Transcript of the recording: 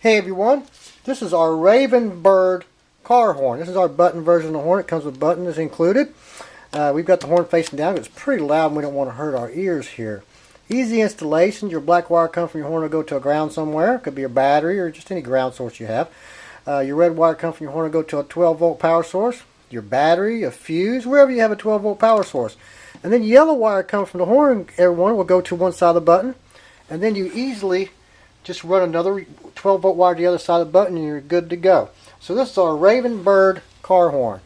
Hey everyone, this is our Raven Bird car horn. This is our button version of the horn. It comes with buttons included. We've got the horn facing down. It's pretty loud and we don't want to hurt our ears here. Easy installation. Your black wire comes from your horn will go to a ground somewhere. It could be your battery or just any ground source you have. Your red wire comes from your horn will go to a 12 volt power source. Your battery, a fuse, wherever you have a 12 volt power source. And then yellow wire comes from the horn. Everyone will go to one side of the button. And then you easily just run another 12 volt wire to the other side of the button and you're good to go. So this is our Raven Bird car horn.